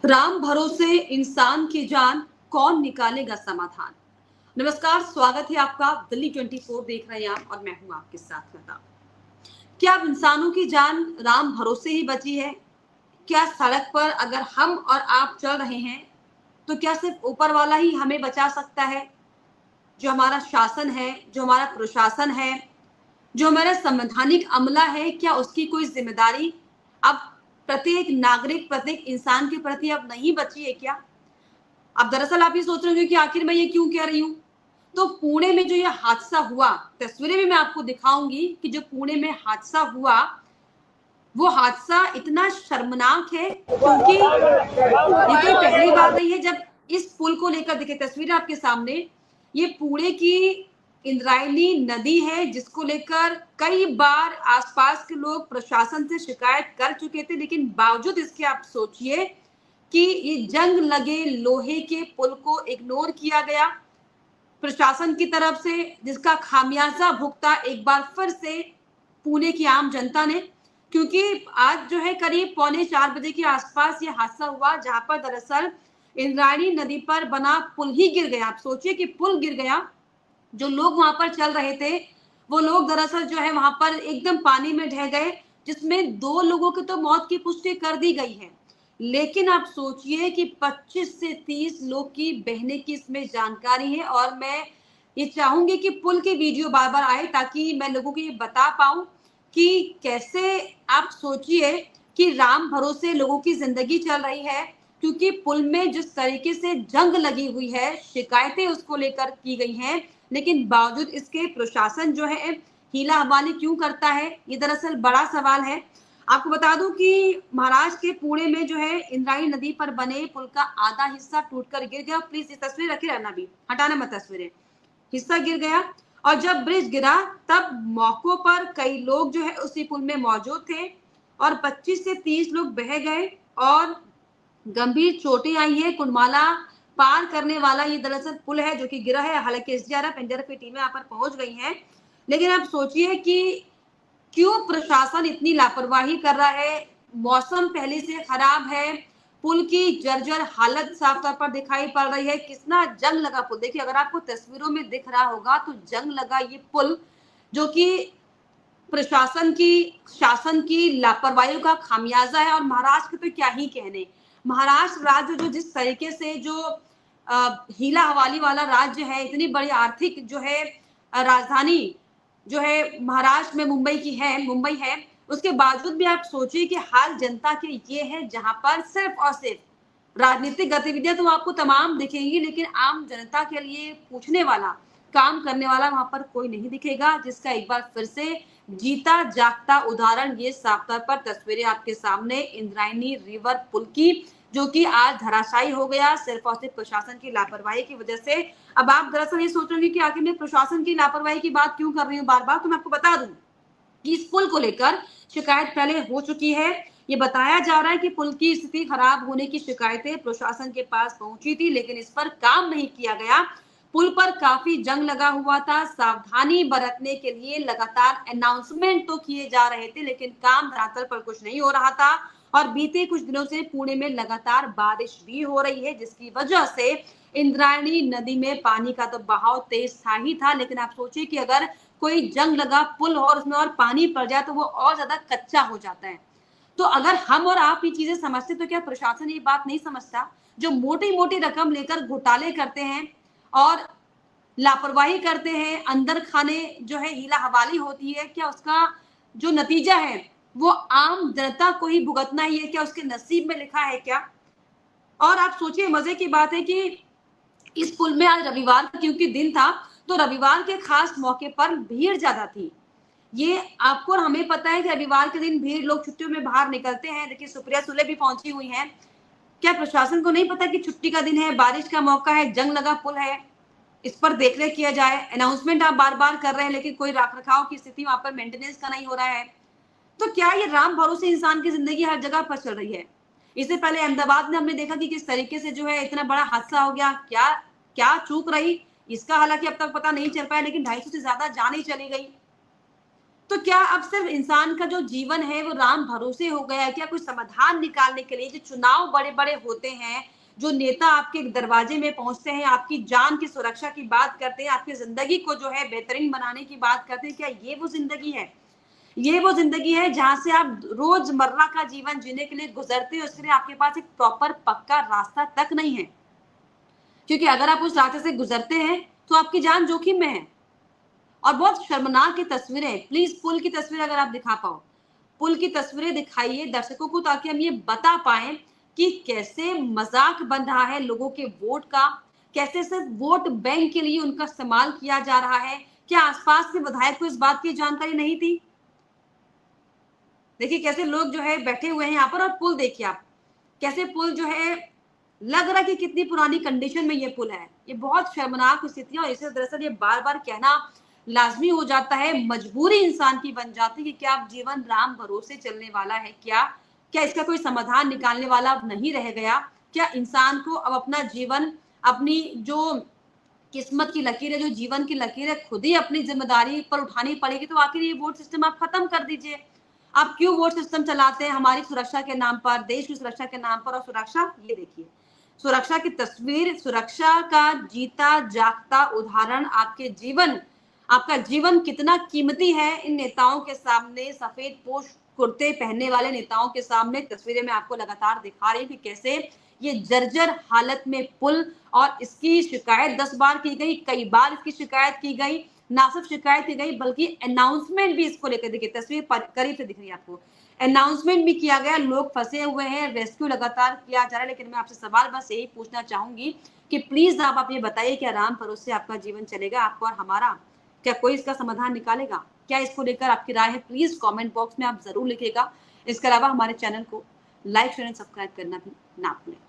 राम भरोसे इंसान की जान, कौन निकालेगा समाधान। नमस्कार, स्वागत है आपका। दिल्ली 24 देख रहे हैं आप और मैं हूं आपके साथ लता। क्या अब इंसानों की जान राम भरोसे ही बची है? क्या सड़क पर अगर हम और आप चल रहे हैं तो क्या सिर्फ ऊपर वाला ही हमें बचा सकता है? जो हमारा शासन है, जो हमारा प्रशासन है, जो हमारा संवैधानिक अमला है, क्या उसकी कोई जिम्मेदारी अब प्रत्येक नागरिक, प्रत्येक इंसान के प्रति अब नहीं बची है क्या? अब दरअसल आप ये सोच रहे होंगे कि आखिर मैं ये क्यों कह रही हूँ। तो पुणे में जो ये हादसा हुआ, तस्वीरें भी मैं आपको दिखाऊंगी कि जो पुणे में हादसा हुआ, वो हादसा इतना शर्मनाक है क्योंकि ये कोई पहली बार नहीं है जब इस पुल को लेकर, देखिए तस्वीरें आपके सामने, ये पुणे की इंद्रायणी नदी है जिसको लेकर कई बार आसपास के लोग प्रशासन से शिकायत कर चुके थे, लेकिन बावजूद इसके आप सोचिए कि ये जंग लगे लोहे के पुल को इग्नोर किया गया प्रशासन की तरफ से, जिसका खामियाजा भुगता एक बार फिर से पुणे की आम जनता ने। क्योंकि आज जो है करीब पौने 4 बजे के आसपास ये हादसा हुआ जहां पर दरअसल इंद्रायणी नदी पर बना पुल ही गिर गया। आप सोचिए कि पुल गिर गया, जो लोग वहां पर चल रहे थे वो लोग दरअसल जो है वहां पर एकदम पानी में ढह गए, जिसमें 2 लोगों की तो मौत की पुष्टि कर दी गई है। लेकिन आप सोचिए कि 25 से 30 लोग की बहने की इसमें जानकारी है और मैं ये चाहूंगी कि पुल की वीडियो बार बार आए ताकि मैं लोगों को ये बता पाऊं कि कैसे, आप सोचिए कि राम भरोसे लोगों की जिंदगी चल रही है क्योंकि पुल में जिस तरीके से जंग लगी हुई है, शिकायतें उसको लेकर की गई हैं, लेकिन बावजूद इसके प्रशासन जो है हीला हवाली क्यों करता है, ये दरअसल बड़ा सवाल है। आपको बता दूं कि महाराष्ट्र के पुणे में जो है इंद्रायणी नदी पर बने पुल का आधा हिस्सा टूटकर गिर गया। प्लीज ये तस्वीर रखे रहना, भी हटाना मत तस्वीरें। हिस्सा गिर गया और जब ब्रिज गिरा तब मौकों पर कई लोग जो है उसी पुल में मौजूद थे और 25 से 30 लोग बह गए और गंभीर चोटें आई है। कुंडमाला पार करने वाला ये दरअसल पुल है जो कि गिरा है। हालांकि एसडीआरएफ एनडीआरएफ की टीमें यहाँ पर पहुंच गई हैं, लेकिन आप सोचिए कि क्यों प्रशासन इतनी लापरवाही कर रहा है। मौसम पहले से खराब है, पुल की जर्जर हालत साफ तौर पर दिखाई पड़ रही है। कितना जंग लगा पुल, देखिए अगर आपको तस्वीरों में दिख रहा होगा तो जंग लगा ये पुल, जो कि प्रशासन की, शासन की लापरवाही का खामियाजा है। और महाराष्ट्र के तो क्या ही कहने, महाराष्ट्र राज्य जो जिस तरीके से जो हीला हवाली वाला राज्य है, इतनी बड़ी आर्थिक जो है राजधानी जो है महाराष्ट्र में मुंबई है, उसके बावजूद भी आप सोचिए कि हाल जनता के ये है जहां पर सिर्फ और सिर्फ राजनीतिक गतिविधियां तो आपको तमाम दिखेंगी, लेकिन आम जनता के लिए पूछने वाला, काम करने वाला वहां पर कोई नहीं दिखेगा, जिसका एक बार फिर से जीता जागता उदाहरण ये साफ तौर पर तस्वीरें आपके सामने इंद्रायणी रिवर पुल की, जो कि आज धराशायी हो गया सिर्फ और सिर्फ प्रशासन की लापरवाही की वजह से। अब आप दरअसल ये सोचेंगे कि आखिर मैं प्रशासन की लापरवाही की बात क्यों कर रही हूँ बार बार, तो मैं आपको बता दूं कि इस पुल को लेकर शिकायत पहले हो चुकी है। ये बताया जा रहा है कि पुल की स्थिति खराब होने की शिकायतें प्रशासन के पास पहुंची थी, लेकिन इस पर काम नहीं किया गया। पुल पर काफी जंग लगा हुआ था, सावधानी बरतने के लिए लगातार अनाउंसमेंट तो किए जा रहे थे, लेकिन काम धरातल पर कुछ नहीं हो रहा था। और बीते कुछ दिनों से पुणे में लगातार बारिश भी हो रही है, जिसकी वजह से इंद्रायणी नदी में पानी का तो बहाव तेज था ही था, लेकिन आप सोचिए कि अगर कोई जंग लगा पुल हो और उसमें और पानी पड़ जाए तो वो और ज्यादा कच्चा हो जाता है। तो अगर हम और आप ये चीजें समझते तो क्या प्रशासन ये बात नहीं समझता? जो मोटी मोटी रकम लेकर घोटाले करते हैं और लापरवाही करते हैं, अंदर खाने जो है हीला हवाली होती है, क्या उसका जो नतीजा है वो आम जनता को ही भुगतना ही है? क्या उसके नसीब में लिखा है क्या? और आप सोचिए, मजे की बात है कि इस पुल में आज रविवार क्योंकि दिन था, तो रविवार के खास मौके पर भीड़ ज्यादा थी। ये आपको और हमें पता है कि रविवार के दिन भीड़, लोग छुट्टियों में बाहर निकलते हैं। देखिए सुप्रिया सुले भी पहुंची हुई हैं। क्या प्रशासन को नहीं पता कि छुट्टी का दिन है, बारिश का मौका है, जंग लगा पुल है, इस पर देखरेख किया जाए? अनाउंसमेंट आप बार बार कर रहे हैं लेकिन कोई रख रखाव की स्थिति वहां पर मेंटेनेंस का नहीं हो रहा है। तो क्या ये राम भरोसे इंसान की जिंदगी हर जगह पर चल रही है? इससे पहले अहमदाबाद में हमने देखा कि किस तरीके से जो है इतना बड़ा हादसा हो गया। क्या क्या चूक रही इसका हालांकि अब तक पता नहीं चल पाया, लेकिन 250 से ज्यादा जान ही चली गई। तो क्या अब सिर्फ इंसान का जो जीवन है वो राम भरोसे हो गया है? क्या कोई समाधान निकालने के लिए जो चुनाव बड़े-बड़े होते हैं, जो नेता आपके दरवाजे में पहुँचते हैं, आपकी जान की सुरक्षा की बात करते हैं, आपकी ज़िंदगी को जो है बेहतरीन बनाने की बात करते हैं, क्या ये वो ज़िंदगी है? ये वो ज़िंदगी है जहाँ से आप रोज़मर्रा का जीवन जीने के लिए गुज़रते हो, उसके लिए आपके पास एक प्रॉपर पक्का रास्ता तक नहीं है। क्योंकि अगर आप उस रास्ते से गुज़रते हैं, तो आपकी जान जोखिम में है। और बहुत शर्मनाक ये तस्वीरें, प्लीज़ पुल की तस्वीर अगर आप दिखा पाओ, पुल की तस्वीरें दिखाइए दर्शकों को ताकि हम ये बता पाएँ कि कैसे मज़ाक बन रहा है लोगों के वोट का, कैसे सिर्फ़ वोट बैंक के लिए उनका इस्तेमाल किया जा रहा है। क्या आस-पास के विधायक को इस बात की जानकारी नहीं थी? देखिए कैसे लोग जो है बैठे हुए हैं यहाँ पर और पुल देखिए आप, कैसे पुल जो है लग रहा है कि कितनी पुरानी कंडीशन में ये पुल है। ये बहुत शर्मनाक स्थिति है और इसे दरअसल ये बार-बार कहना लाज़मी हो जाता है, मजबूरी इंसान की बन जाती है कि क्या अब जीवन राम भरोसे चलने वाला है क्या? क्या इसका कोई समाधान निकालने वाला अब नहीं रह गया? क्या इंसान को अब अपना जीवन, अपनी जो किस्मत की लकीर है, जो जीवन की लकीर है, खुद ही अपनी ज़िम्मेदारी पर उठानी पड़ेगी, तो आखिर ये वोट सिस्टम आप खत्म कर दीजिए। आप क्यों वोट सिस्टम चलाते हैं हमारी सुरक्षा के नाम पर, देश की सुरक्षा के नाम पर? और सुरक्षा ये देखिए, सुरक्षा की तस्वीर, सुरक्षा का जीता जागता उदाहरण आपके जीवन, आपका जीवन कितना कीमती है इन नेताओं के सामने, सफ़ेद पोश कुर्ते पहनने वाले नेताओं के सामने तस्वीरें मैं आपको लगातार दिखा रही हूँ कि कैसे ये जर्जर हालत में पुल, और इसकी शिकायत 10 बार की गई, कई बार इसकी शिकायत की गई, ना सिर्फ शिकायत की गई बल्कि अनाउंसमेंट भी इसको लेकर, देखिए तस्वीर करीब से दिख रही है आपको, अनाउंसमेंट भी किया गया, लोग फंसे हुए हैं, रेस्क्यू लगातार किया जा रहा है। लेकिन मैं आपसे सवाल बस यही पूछना चाहूंगी कि प्लीज आप ये बताइए, क्या राम भरोसे आपका जीवन चलेगा, आपका और हमारा? क्या कोई इसका समाधान निकालेगा? क्या इसको लेकर आपकी राय है? प्लीज कमेंट बॉक्स में आप जरूर लिखिएगा। इसके अलावा हमारे चैनल को लाइक शेयर एंड सब्सक्राइब करना भी ना भूलें।